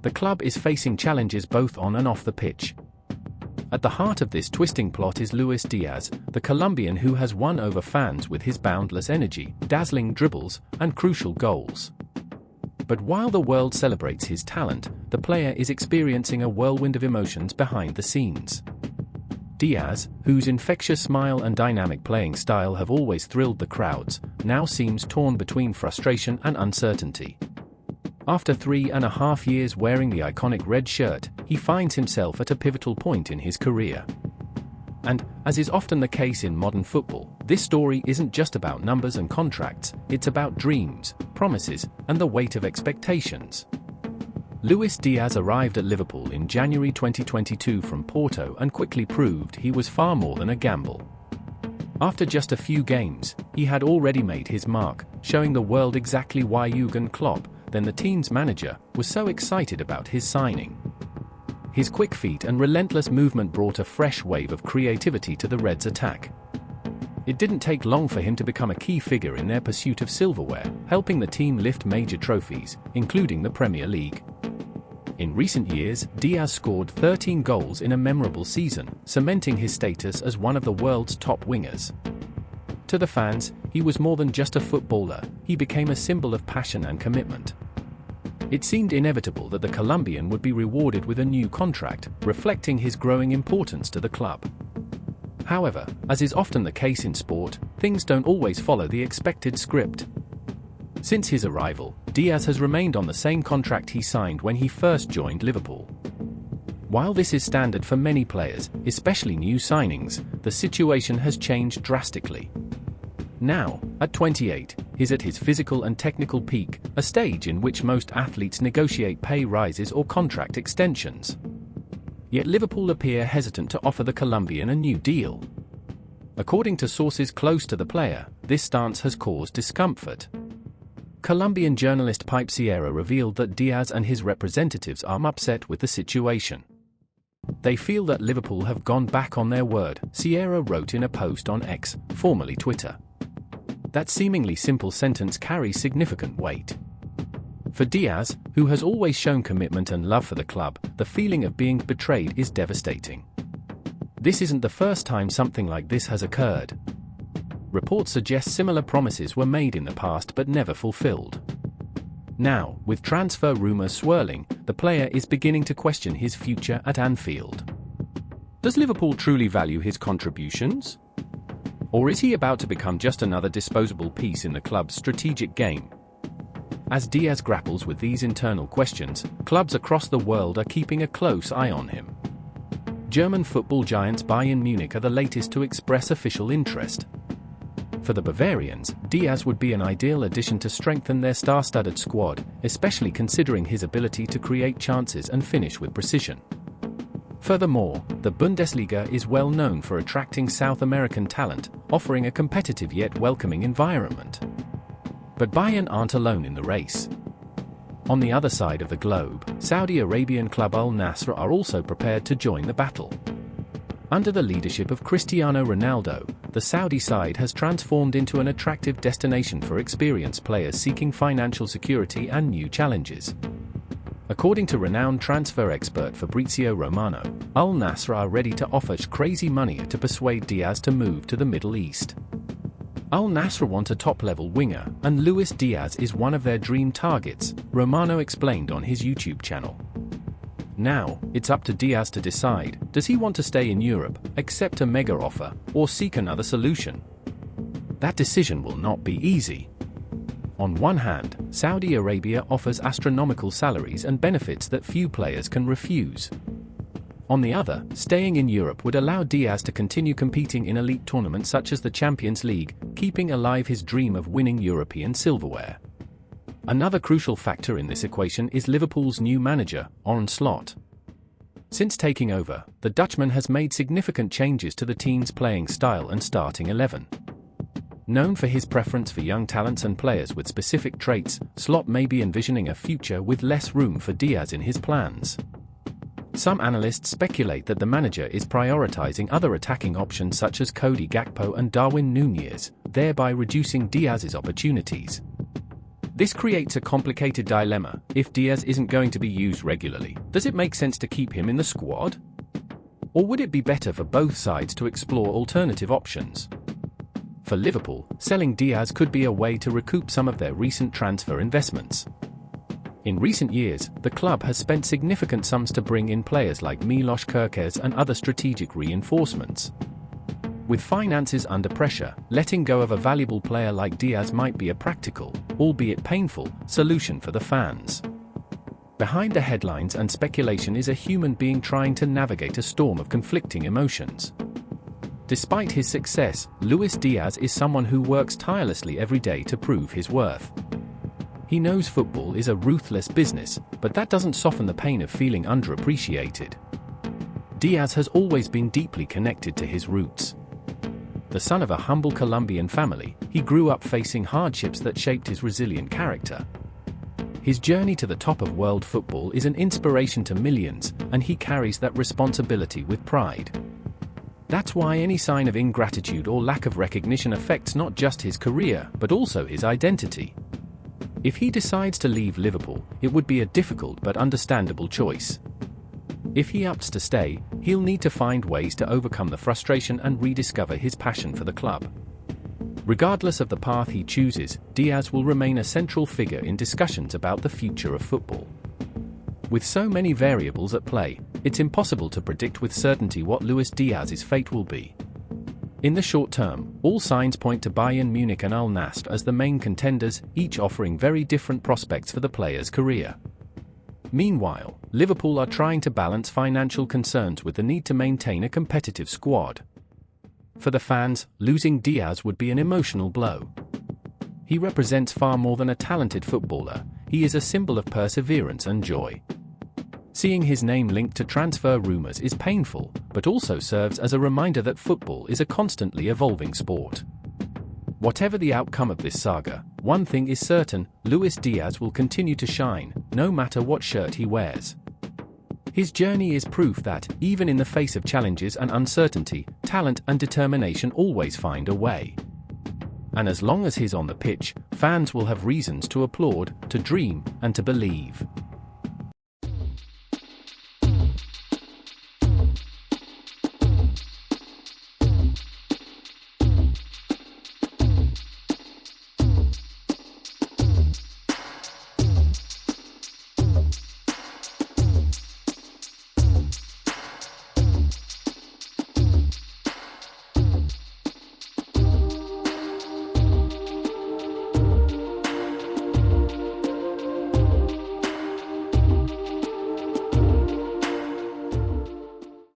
the club is facing challenges both on and off the pitch. At the heart of this twisting plot is Luis Díaz, the Colombian who has won over fans with his boundless energy, dazzling dribbles, and crucial goals. But while the world celebrates his talent, the player is experiencing a whirlwind of emotions behind the scenes. Díaz, whose infectious smile and dynamic playing style have always thrilled the crowds, now seems torn between frustration and uncertainty. After 3.5 years wearing the iconic red shirt, he finds himself at a pivotal point in his career. And, as is often the case in modern football, this story isn't just about numbers and contracts, it's about dreams, promises, and the weight of expectations. Luis Díaz arrived at Liverpool in January 2022 from Porto and quickly proved he was far more than a gamble. After just a few games, he had already made his mark, showing the world exactly why Jurgen Klopp, then the team's manager, was so excited about his signing. His quick feet and relentless movement brought a fresh wave of creativity to the Reds' attack. It didn't take long for him to become a key figure in their pursuit of silverware, helping the team lift major trophies, including the Premier League. In recent years, Díaz scored 13 goals in a memorable season, cementing his status as one of the world's top wingers. To the fans, he was more than just a footballer, he became a symbol of passion and commitment. It seemed inevitable that the Colombian would be rewarded with a new contract, reflecting his growing importance to the club. However, as is often the case in sport, things don't always follow the expected script. Since his arrival, Díaz has remained on the same contract he signed when he first joined Liverpool. While this is standard for many players, especially new signings, the situation has changed drastically. Now, at 28, he's at his physical and technical peak, a stage in which most athletes negotiate pay rises or contract extensions. Yet Liverpool appear hesitant to offer the Colombian a new deal. According to sources close to the player, this stance has caused discomfort. Colombian journalist Pipe Sierra revealed that Díaz and his representatives are upset with the situation. They feel that Liverpool have gone back on their word, Sierra wrote in a post on X, formerly Twitter. That seemingly simple sentence carries significant weight. For Díaz, who has always shown commitment and love for the club, the feeling of being betrayed is devastating. This isn't the first time something like this has occurred. Reports suggest similar promises were made in the past but never fulfilled. Now, with transfer rumors swirling, the player is beginning to question his future at Anfield. Does Liverpool truly value his contributions? Or is he about to become just another disposable piece in the club's strategic game? As Díaz grapples with these internal questions, clubs across the world are keeping a close eye on him. German football giants Bayern Munich are the latest to express official interest. For the Bavarians, Díaz would be an ideal addition to strengthen their star-studded squad, especially considering his ability to create chances and finish with precision. Furthermore, the Bundesliga is well known for attracting South American talent, offering a competitive yet welcoming environment. But Bayern aren't alone in the race. On the other side of the globe, Saudi Arabian club Al Nassr are also prepared to join the battle. Under the leadership of Cristiano Ronaldo, the Saudi side has transformed into an attractive destination for experienced players seeking financial security and new challenges. According to renowned transfer expert Fabrizio Romano, Al Nassr are ready to offer crazy money to persuade Díaz to move to the Middle East. Al Nassr want a top-level winger, and Luis Díaz is one of their dream targets, Romano explained on his YouTube channel. Now, it's up to Díaz to decide, does he want to stay in Europe, accept a mega offer, or seek another solution? That decision will not be easy. On one hand, Saudi Arabia offers astronomical salaries and benefits that few players can refuse. On the other, staying in Europe would allow Díaz to continue competing in elite tournaments such as the Champions League, keeping alive his dream of winning European silverware. Another crucial factor in this equation is Liverpool's new manager, Arne Slot. Since taking over, the Dutchman has made significant changes to the team's playing style and starting 11. Known for his preference for young talents and players with specific traits, Slot may be envisioning a future with less room for Díaz in his plans. Some analysts speculate that the manager is prioritizing other attacking options such as Cody Gakpo and Darwin Núñez, thereby reducing Díaz's opportunities. This creates a complicated dilemma. If Díaz isn't going to be used regularly, does it make sense to keep him in the squad? Or would it be better for both sides to explore alternative options? For Liverpool, selling Díaz could be a way to recoup some of their recent transfer investments. In recent years, the club has spent significant sums to bring in players like Milos Kerkez and other strategic reinforcements. With finances under pressure, letting go of a valuable player like Díaz might be a practical, albeit painful, solution for the fans. Behind the headlines and speculation is a human being trying to navigate a storm of conflicting emotions. Despite his success, Luis Díaz is someone who works tirelessly every day to prove his worth. He knows football is a ruthless business, but that doesn't soften the pain of feeling underappreciated. Díaz has always been deeply connected to his roots. The son of a humble Colombian family, he grew up facing hardships that shaped his resilient character. His journey to the top of world football is an inspiration to millions, and he carries that responsibility with pride. That's why any sign of ingratitude or lack of recognition affects not just his career, but also his identity. If he decides to leave Liverpool, it would be a difficult but understandable choice. If he opts to stay, he'll need to find ways to overcome the frustration and rediscover his passion for the club. Regardless of the path he chooses, Díaz will remain a central figure in discussions about the future of football. With so many variables at play, it's impossible to predict with certainty what Luis Díaz's fate will be. In the short term, all signs point to Bayern Munich and Al Nassr as the main contenders, each offering very different prospects for the player's career. Meanwhile, Liverpool are trying to balance financial concerns with the need to maintain a competitive squad. For the fans, losing Díaz would be an emotional blow. He represents far more than a talented footballer, he is a symbol of perseverance and joy. Seeing his name linked to transfer rumours is painful, but also serves as a reminder that football is a constantly evolving sport. Whatever the outcome of this saga, one thing is certain: Luis Díaz will continue to shine, no matter what shirt he wears. His journey is proof that, even in the face of challenges and uncertainty, talent and determination always find a way. And as long as he's on the pitch, fans will have reasons to applaud, to dream, and to believe.